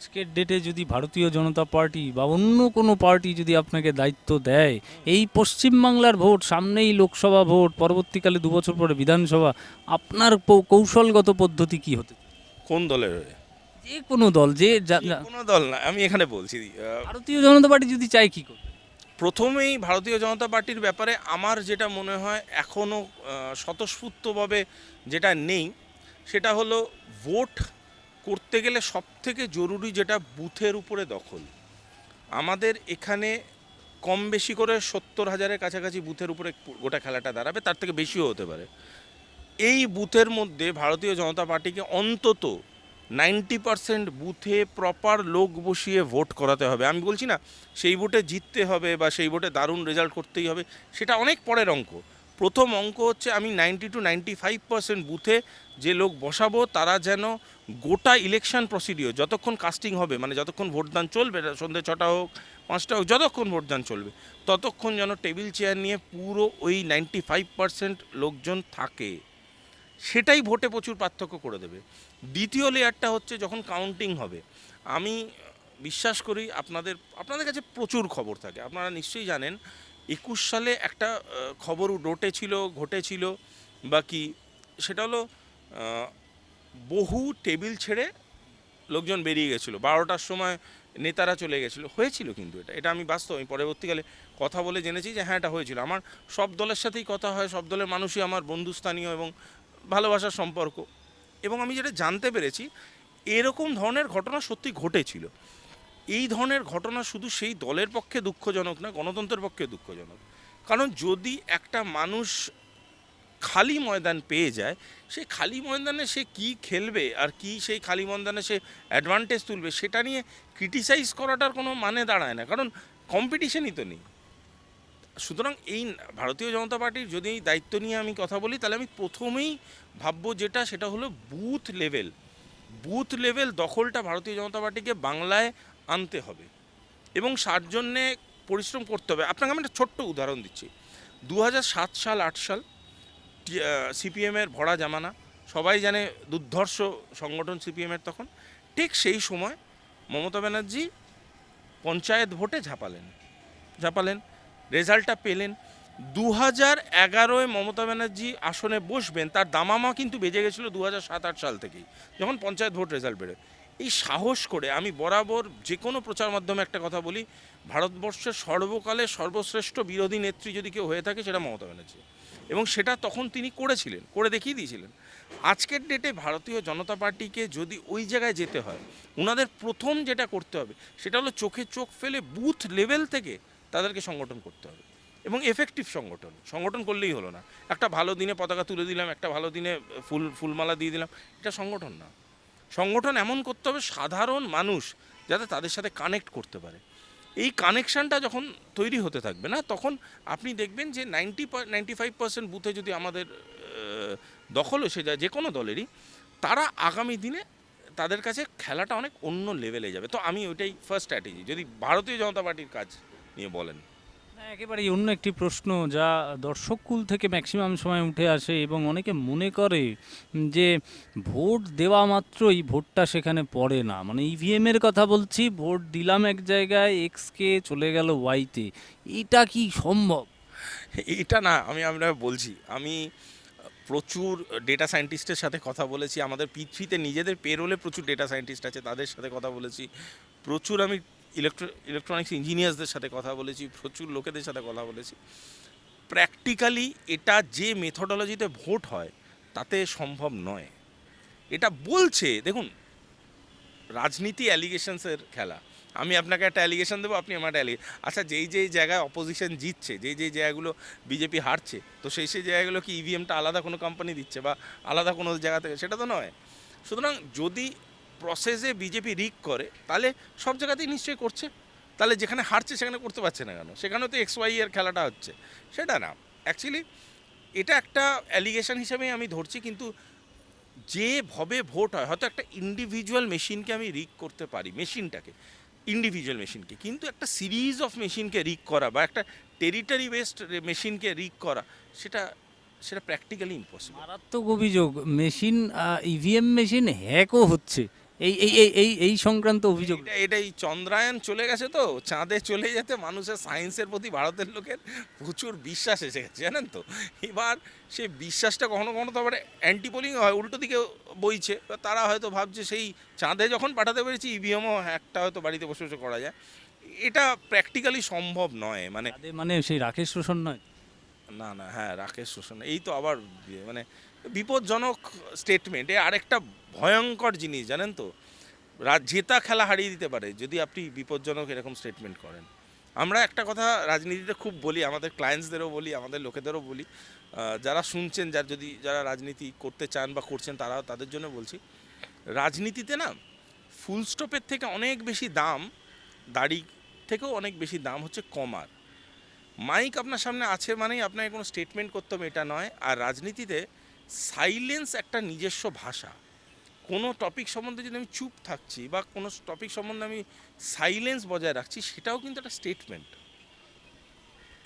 আজকের ডেটে যদি ভারতীয় জনতা পার্টি বা অন্য কোনো পার্টি যদি আপনাকে দায়িত্ব দেয়, এই পশ্চিমবাংলার ভোট, সামনেই লোকসভা ভোট, পরবর্তীকালে 2 বছর পরে বিধানসভা, আপনার কৌশলগত পদ্ধতি কি হতে? কোন দলের হয়ে? যে কোনো দল, যে কোনো দল না, আমি এখানে বলছি। ভারতীয় জনতা পার্টি যদি চায় কি করবে? প্রথমেই ভারতীয় জনতা পার্টির ব্যাপারে আমার যেটা মনে হয় এখনও স্বতঃস্ফূর্তভাবে যেটা নেই, সেটা হলো ভোট করতে গেলে সবথেকে জরুরি যেটা বুথের উপরে দখল। আমাদের এখানে কম বেশি করে 70,000-এর কাছাকাছি বুথের উপরে গোটা খেলাটা দাঁড়াবে, তার থেকে বেশিও হতে পারে। এই বুথের মধ্যে ভারতীয় জনতা পার্টিকে অন্তত 90% বুথে প্রপার লোক বসিয়ে ভোট করাতে হবে। আমি বলছি না সেই ভোটে জিততে হবে বা সেই ভোটে দারুণ রেজাল্ট করতেই হবে, সেটা অনেক পরের অঙ্ক। প্রথম অঙ্ক হচ্ছে আমি 90-95% বুথে যে লোক বসাবো তারা যেন গোটা ইলেকশন প্রসিডিওর যতক্ষণ কাস্টিং হবে, মানে যতক্ষণ ভোটদান চলবে, সন্ধ্যে 6টা হোক 5টা হোক, যতক্ষণ ভোটদান চলবে ততক্ষণ যেন টেবিল চেয়ার নিয়ে পুরো ওই 95% লোকজন থাকে। সেটাই ভোটে প্রচুর পার্থক্য করে দেবে। দ্বিতীয় লেয়ারটা হচ্ছে যখন কাউন্টিং হবে। আমি বিশ্বাস করি আপনাদের কাছে প্রচুর খবর থাকে, আপনারা নিশ্চয়ই জানেন 21 সালে একটা খবর ঘটেছিল বা কি, সেটা হলো বহু টেবিল ছেড়ে লোকজন বেরিয়ে গেছিলো 12টার সময়, নেতারা চলে গেছিলো, হয়েছিল কিন্তু এটা আমি বাস্তব, আমি পরবর্তীকালে কথা বলে জেনেছি যে হ্যাঁ এটা হয়েছিল। আমার সব দলের সাথেই কথা হয়, সব দলের মানুষই আমার বন্ধুস্থানীয় এবং ভালোবাসার সম্পর্ক, এবং আমি যেটা জানতে পেরেছি এরকম ধরনের ঘটনা সত্যি ঘটেছিল। এই ধরনের ঘটনা শুধু সেই দলের পক্ষে দুঃখজনক না, গণতন্ত্রের পক্ষে দুঃখজনক। কারণ যদি একটা মানুষ খালি ময়দান পেয়ে যায়, সেই খালি ময়দানে সে কি খেলবে আর কি সেই খালি ময়দানে সে অ্যাডভান্টেজ তুলবে, সেটা নিয়ে ক্রিটিসাইজ করাটার কোনো মানে দাঁড়ায় না, কারণ কম্পিটিশনই তো নেই। সুতরাং এই ভারতীয় জনতা পার্টির যদি এই দায়িত্ব নিয়ে আমি কথা বলি, তাহলে আমি প্রথমেই ভাববো সেটা হলো বুথ লেভেল দখলটা ভারতীয় জনতা পার্টিকে বাংলায় আনতে হবে এবং তার জন্যে পরিশ্রম করতে হবে। আপনাকে আমি একটা ছোট্ট উদাহরণ দিচ্ছি। 2007-8 সাল সিপিএমের ভরা জামানা, সবাই জানে দুর্ধর্ষ সংগঠন সিপিএমের তখন। ঠিক সেই সময় মমতা ব্যানার্জি পঞ্চায়েত ভোটে ঝাঁপালেন, রেজাল্টটা পেলেন। 2011-এ মমতা ব্যানার্জি আসনে বসবেন, তার দামামা কিন্তু বেজে গেছিলো 2007-8 সাল থেকেই, যখন পঞ্চায়েত ভোট রেজাল্ট বেরোয়। এই সাহস করে আমি বরাবর যে কোনো প্রচার মাধ্যমে একটা কথা বলি, ভারতবর্ষের সর্বকালের সর্বশ্রেষ্ঠ বিরোধী নেত্রী যদি কেউ হয়ে থাকে সেটা মমতা ব্যানার্জি, এবং সেটা তখন তিনি করে দেখিয়ে দিয়েছিলেন। আজকের ডেটে ভারতীয় জনতা পার্টিকে যদি ওই জায়গায় যেতে হয়, ওনাদের প্রথম যেটা করতে হবে সেটা হলো চোখে চোখ ফেলে বুথ লেভেল থেকে তাদেরকে সংগঠন করতে হবে, এবং এফেক্টিভ সংগঠন করলেই হলো না। একটা ভালো দিনে পতাকা তুলে দিলাম, একটা ভালো দিনে ফুলমালা দিয়ে দিলাম, এটা সংগঠন না। সংগঠন এমন করতে হবে সাধারণ মানুষ যাতে তাদের সাথে কানেক্ট করতে পারে। এই কানেকশানটা যখন তৈরি হতে থাকবে না, তখন আপনি দেখবেন যে 95% বুথে যদি আমাদের দখল এসে যায় যে কোনো দলেরই, তারা আগামী দিনে তাদের কাছে খেলাটা অনেক অন্য লেভেলে যাবে। তো আমি ওইটাই ফার্স্ট স্ট্র্যাটেজি যদি ভারতীয় জনতা পার্টির কাজ নিয়ে বলেন। না, একেবারেই অন্য একটি প্রশ্ন যা দর্শককুল থেকে ম্যাক্সিমাম সময় উঠে আসে এবং অনেকে মনে করে যে ভোট দেওয়া মাত্রই ভোটটা সেখানে পড়ে না, মানে ইভিএমের কথা বলছি, ভোট দিলাম এক জায়গায় এক্সকে, চলে গেল ওয়াইতে, এটা কি সম্ভব? এটা না, আমরা বলছি, আমি প্রচুর ডেটা সায়েন্টিস্টের সাথে কথা বলেছি, আমাদের পৃথিবীতে নিজেদের পেরোলে প্রচুর ডেটা সায়েন্টিস্ট আছে, তাদের সাথে কথা বলেছি প্রচুর। আমি ইলেকট্রনিক্স ইঞ্জিনিয়ার্সদের সাথে কথা বলেছি, প্রচুর লোকেদের সাথে কথা বলেছি। প্র্যাকটিক্যালি এটা যে মেথোডোলজিতে ভোট হয় তাতে সম্ভব নয়। এটা বলছে, দেখুন, রাজনীতি অ্যালিগেশনসের খেলা। আমি আপনাকে একটা অ্যালিগেশন দেবো, আপনি আমার আচ্ছা, যেই জায়গায় অপোজিশন জিতছে, যেই জায়গাগুলো বিজেপি হারছে, তো সেই জায়গাগুলো কি ইভিএমটা আলাদা কোনো কোম্পানি দিচ্ছে বা আলাদা কোনো জায়গা থেকে, সেটা তো নয়। সুতরাং যদি প্রসেসে বিজেপি রিগ করে তাহলে সব জায়গাতেই নিশ্চয়ই করছে, তাহলে যেখানে হারছে সেখানে করতে পারছে না কেন? সেখানেও তো XY এর খেলাটা হচ্ছে, সেটা না। অ্যাকচুয়ালি এটা একটা অ্যালিগেশন হিসেবেই আমি ধরছি, কিন্তু যেভাবে ভোট হয়, হয়তো একটা ইন্ডিভিজুয়াল মেশিনকে আমি রিগ করতে পারি, ইন্ডিভিজুয়াল মেশিনকে, কিন্তু একটা সিরিজ অফ মেশিনকে রিগ করা বা একটা টেরিটরি বেসড মেশিনকে রিগ করা, সেটা প্র্যাকটিক্যালি ইম্পসিবল। মারাত্মক অভিযোগ, মেশিন, ইভিএম মেশিন হ্যাকও হচ্ছে, এই সংক্রান্ত অভিযোগ। এটাই চন্দ্রায়ন চলে গেছে, তো চাঁদে চলে যেতে মানুষের সায়েন্সের প্রতি ভারতের লোকের প্রচুর বিশ্বাস এসে গেছে, জানেন তো। এবার সেই বিশ্বাসটা কখনো কখনো তো আবার অ্যান্টিপোলিং হয়, উল্টো দিকে বইছে। এবার তারা হয়তো ভাবছে সেই চাঁদে যখন পাঠাতে পেরেছি ইভিএমও একটা হয়তো বাড়িতে বসে বসে করা যায়। এটা প্র্যাকটিক্যালি সম্ভব নয়, মানে মানে সেই রাকেশ রোশন নয়। না না, হ্যাঁ রাকেশ রোশন, এই তো আবার মানে বিপজ্জনক স্টেটমেন্ট। এ আরেকটা ভয়ঙ্কর জিনিস, জানেন তো। জেতা খেলা হারিয়ে দিতে পারে যদি আপনি বিপজ্জনক এরকম স্টেটমেন্ট করেন। আমরা একটা কথা রাজনীতিতে খুব বলি, আমাদের ক্লায়েন্টসদেরও বলি, আমাদের লোকেদেরও বলি, যারা শুনছেন, যারা রাজনীতি করতে চান বা করছেন তাদের জন্য বলছি, রাজনীতিতে না ফুল স্টপের থেকে অনেক বেশি দাম, দাড়ি থেকেও অনেক বেশি দাম হচ্ছে কমার। মাইক আপনার সামনে আছে মানেই আপনাকে কোনো স্টেটমেন্ট করতে হবে এটা নয়। আর রাজনীতিতে সাইলেন্স একটা নিজস্ব ভাষা। কোনো টপিক সম্বন্ধে যদি আমি চুপ থাকছি বা কোনো টপিক সম্বন্ধে আমি সাইলেন্স বজায় রাখছি, সেটাও কিন্তু একটা স্টেটমেন্ট,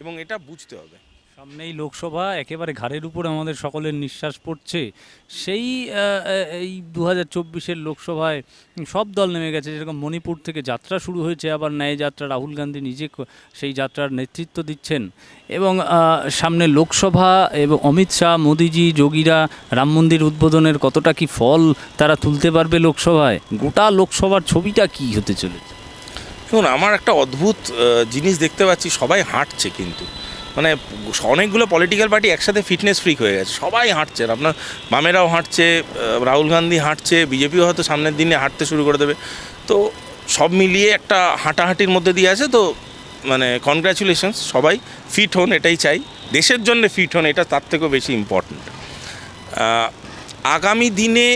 এবং এটা বুঝতে হবে। সামনেই লোকসভা, একেবারে ঘাড়ের উপর আমাদের সকলের নিঃশ্বাস পড়ছে। সেই এই 2024-এর লোকসভায় সব দল নেমে গেছে। যেরকম মণিপুর থেকে যাত্রা শুরু হয়েছে, আবার ন্যায় যাত্রা, রাহুল গান্ধী নিজে সেই যাত্রার নেতৃত্ব দিচ্ছেন। এবং সামনে লোকসভা, এবং অমিত শাহ, মোদিজি, যোগীরা রাম মন্দির উদ্বোধনের কতটা কি ফল তারা তুলতে পারবে লোকসভায়, গোটা লোকসভার ছবিটা কি হতে চলেছে। দেখুন, আমার একটা অদ্ভুত জিনিস দেখতে পাচ্ছি, সবাই হাঁটছে, কিন্তু মানে অনেকগুলো পলিটিক্যাল পার্টি একসাথে ফিটনেস ফ্রিক হয়ে গেছে, সবাই হাঁটছে। আপনার বামেরাও হাঁটছে, রাহুল গান্ধী হাঁটছে, বিজেপিও হয়তো সামনের দিনে হাঁটতে শুরু করে দেবে। তো সব মিলিয়ে একটা হাঁটাহাঁটির মধ্যে দিয়ে আছে। তো মানে কনগ্র্যাচুলেশনস, সবাই ফিট হন, এটাই চাই। দেশের জন্য ফিট হন, এটা তার থেকেও বেশি ইম্পর্ট্যান্ট। আগামী দিনে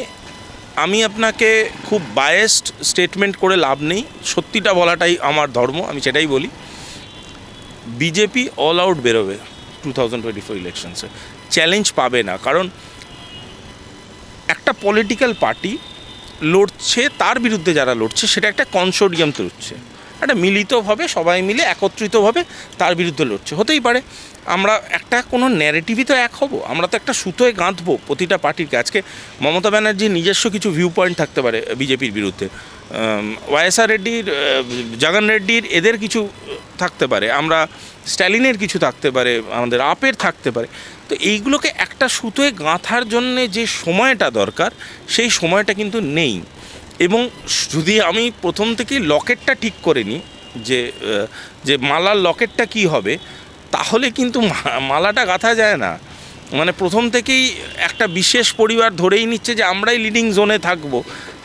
আমি আপনাকে খুব বায়াসড স্টেটমেন্ট করে লাভ নেই, সত্যিটা বলাটাই আমার ধর্ম, আমি সেটাই বলি। বিজেপি অল আউট বেরোবে 2024 ইলেকশনসে, চ্যালেঞ্জ পাবে না। কারণ একটা পলিটিক্যাল পার্টি লড়ছে, তার বিরুদ্ধে যারা লড়ছে সেটা একটা কনসোর্টিয়াম লড়ছে, একটা মিলিতভাবে সবাই মিলে একত্রিতভাবে তার বিরুদ্ধে লড়ছে। হতেই পারে আমরা একটা কোনো ন্যারেটিভই তো এক হব, আমরা তো একটা সুতোয় গাঁথবো প্রতিটা পার্টিকে। আজকে মমতা ব্যানার্জির নিজস্ব কিছু ভিউ পয়েন্ট থাকতে পারে বিজেপির বিরুদ্ধে, ওয়াইএসআর রেড্ডির, জগন রেড্ডির, এদের কিছু থাকতে পারে, আমরা স্ট্যালিনের কিছু থাকতে পারে, আমাদের আপের থাকতে পারে। তো এইগুলোকে একটা সুতোয় গাঁথার জন্যে যে সময়টা দরকার, সেই সময়টা কিন্তু নেই। এবং যদি আমি প্রথম থেকেই লকেটটা ঠিক করে নিই, যে মালার লকেটটা কি হবে, তাহলে কিন্তু মালাটা গাঁথা যায় না। মানে প্রথম থেকেই একটা বিশেষ পরিবার ধরেই নিচ্ছে যে আমরাই লিডিং জোনে থাকবো,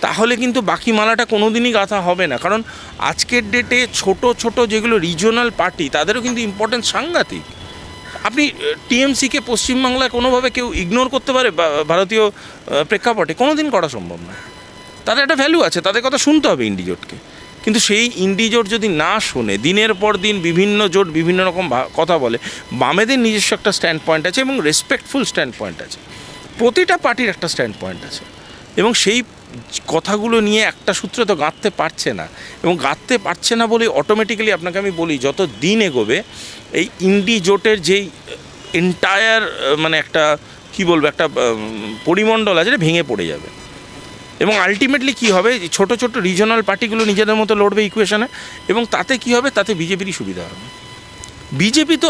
তাহলে কিন্তু বাকি মালাটা কোনো দিনই গাঁথা হবে না। কারণ আজকের ডেটে ছোট ছোট যেগুলো রিজিওনাল পার্টি, তাদেরও কিন্তু ইম্পর্টেন্স সাংঘাতিক। আপনি টিএমসিকে পশ্চিমবাংলায় কোনোভাবে কেউ ইগনোর করতে পারে ভারতীয় প্রেক্ষাপটে? কোনো দিন করা সম্ভব না। তাদের একটা ভ্যালু আছে, তাদের কথা শুনতে হবে ইন্ডিজোটকে। কিন্তু সেই ইন্ডিজোট যদি না শোনে, দিনের পর দিন বিভিন্ন জোট বিভিন্ন রকম কথা বলে, বামেদের নিজস্ব একটা স্ট্যান্ড পয়েন্ট আছে এবং রেসপেক্টফুল স্ট্যান্ড পয়েন্ট আছে, প্রতিটা পার্টির একটা স্ট্যান্ড পয়েন্ট আছে, এবং সেই কথাগুলো নিয়ে একটা সূত্রে তো গাঁথতে পারছে না। এবং গাঁথতে পারছে না বলে অটোমেটিক্যালি আপনাকে আমি বলি, যত দিন এগোবে এই ইন্ডিজোটের যেই এন্টায়ার মানে একটা কী বলবো, একটা পরিমণ্ডল আছে, ভেঙে পড়ে যাবে। এবং আলটিমেটলি কী হবে, ছোট ছোট রিজনাল পার্টিগুলো নিজেদের মতো লড়বে ইকুয়েশনে, এবং তাতে কী হবে, তাতে বিজেপিরই সুবিধা হবে। বিজেপি তো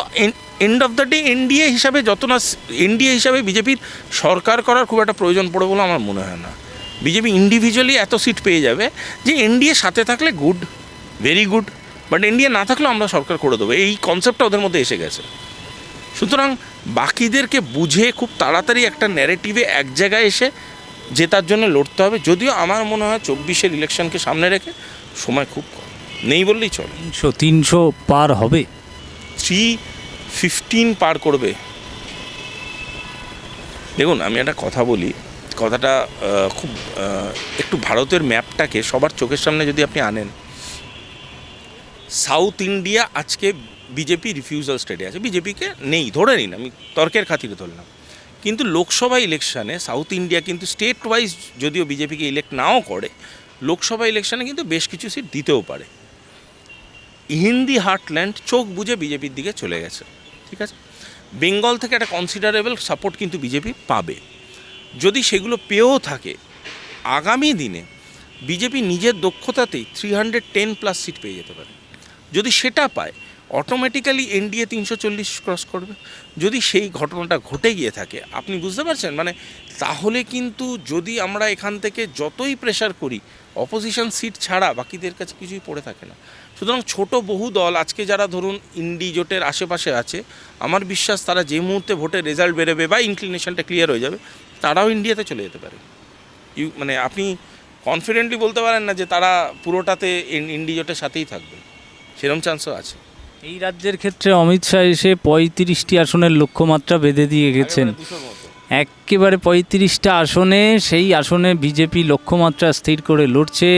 end of the day NDA হিসাবে, যত না এনডিএ হিসাবে বিজেপির সরকার করার খুব একটা প্রয়োজন পড়ে বলে আমার মনে হয় না। বিজেপি ইন্ডিভিজুয়ালি এত সিট পেয়ে যাবে যে এনডিএ সাথে থাকলে good, very good, but NDA না থাকলেও আমরা সরকার করে দেবো, এই কনসেপ্টটা ওদের মধ্যে এসে গেছে। সুতরাং বাকিদেরকে বুঝে খুব তাড়াতাড়ি একটা ন্যারেটিভে এক জায়গায় এসে জেতার জন্য লড়তে হবে। যদিও আমার মনে হয় 24-এর ইলেকশনকে সামনে রেখে সময় খুব কম, নেই বললেই চলে। 300 পার হবে, 315 পার করবে। দেখুন, আমি একটা কথা বলি, কথাটা খুব একটু ভারতের ম্যাপটাকে সবার চোখের সামনে যদি আপনি আনেন, সাউথ ইন্ডিয়া আজকে বিজেপি রিফিউজাল স্টেটে আছে, বিজেপিকে নেই, ধরে নিন, আমি তর্কের খাতিরে ধরলাম। কিন্তু লোকসভা ইলেকশানে সাউথ ইন্ডিয়া কিন্তু স্টেট ওয়াইজ যদিও বিজেপিকে ইলেক্ট নাও করে, লোকসভা ইলেকশানে কিন্তু বেশ কিছু সিট দিতেও পারে। হিন্দি হার্টল্যান্ড চোখ বুঝে বিজেপির দিকে চলে গেছে, ঠিক আছে। বেঙ্গল থেকে একটা কনসিডারেবল সাপোর্ট কিন্তু বিজেপি পাবে। যদি সেগুলো পেয়েও থাকে, আগামী দিনে বিজেপি নিজের দক্ষতাতেই 310+ সিট পেয়ে যেতে পারে। যদি সেটা পায়, অটোমেটিক্যালি এনডিএ 340 ক্রস করবে। যদি সেই ঘটনাটা ঘটে গিয়ে থাকে, আপনি বুঝতে পারছেন, মানে তাহলে কিন্তু যদি আমরা এখান থেকে যতই প্রেশার করি, অপোজিশন সিট ছাড়া বাকিদের কাছে কিছুই পড়ে থাকে না। সুতরাং ছোট বহু দল আজকে যারা ধরুন ইন্ডি জোটের আশেপাশে আছে, আমার বিশ্বাস তারা যে মুহূর্তে ভোটের রেজাল্ট বেরোবে বা ইনক্লিনেশনটা ক্লিয়ার হয়ে যাবে, তারাও ইন্ডিয়াতে চলে যেতে পারে। মানে আপনি কনফিডেন্টলি বলতে পারেন না যে তারা পুরোটাতে ইন্ডি জোটের সাথেই থাকবে, সেরকম চান্সও আছে। এই রাজ্যের ক্ষেত্রে অমিত শাহ এসে 35টি আসনের লক্ষ্যমাত্রা বেঁধে দিয়ে গেছেন। একেবারে 35টা আসনে, সেই আসনে বিজেপি লক্ষ্যমাত্রা স্থির করে লড়ছে,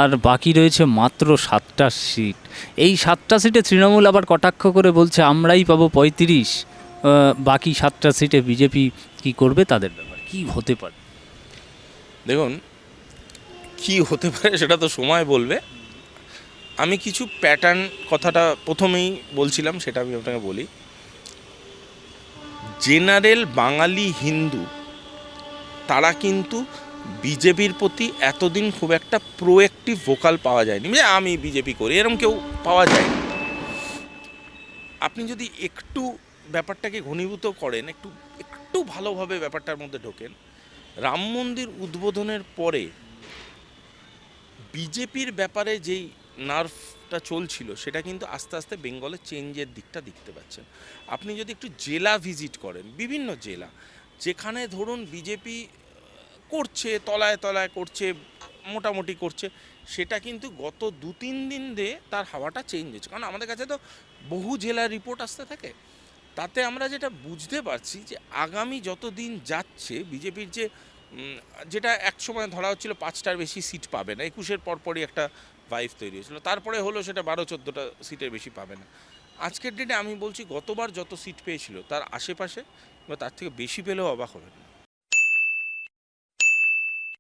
আর বাকি রয়েছে মাত্র 7টা সিট। এই 7টা সিটে তৃণমূল আবার কটাক্ষ করে বলছে আমরাই পাবো 35, বাকি 7টা সিটে বিজেপি কি করবে, তাদের ব্যাপার কি হতে পারে। দেখুন, কি হতে পারে সেটা তো সময় বলবে। আমি কিছু প্যাটার্ন, কথাটা প্রথমেই বলছিলাম সেটা আমি আপনাকে বলি। জেনারেল বাঙালি হিন্দু তারা কিন্তু বিজেপির প্রতি এতদিন খুব একটা প্রোঅ্যাক্টিভ ভোকাল পাওয়া যায়নি, যে আমি বিজেপি করি এরকম কেউ পাওয়া যায়নি। আপনি যদি একটু ব্যাপারটাকে ঘনীভূত করেন, একটু একটু ভালোভাবে ব্যাপারটার মধ্যে ঢোকেন, রাম মন্দির উদ্বোধনের পরে বিজেপির ব্যাপারে যেই নার্ভটা চলছিল, সেটা কিন্তু আস্তে আস্তে বেঙ্গলের চেঞ্জের দিকটা দেখতে পাচ্ছেন। আপনি যদি একটু জেলা ভিজিট করেন, বিভিন্ন জেলা যেখানে ধরুন বিজেপি করছে, তলায় তলায় করছে, মোটামুটি করছে, সেটা কিন্তু গত 2-3 দিন দিয়ে তার হাওয়াটা চেঞ্জ হচ্ছে। কারণ আমাদের কাছে তো বহু জেলার রিপোর্ট আসতে থাকে, তাতে আমরা যেটা বুঝতে পারছি যে আগামী যত দিন যাচ্ছে বিজেপির যেটা একসময় ধরা হচ্ছিল 5টার বেশি সিট পাবে না, 21-এর পরপরই একটা ভাইভ তৈরি হয়েছিল, তারপরে হলো সেটা 12-14টা সিটের বেশি পাবে না। আজকের ডেটে আমি বলছি গতবার যত সিট পেয়েছিল তার আশেপাশে বা তার থেকে বেশি পেলেও অবাক হবেন না।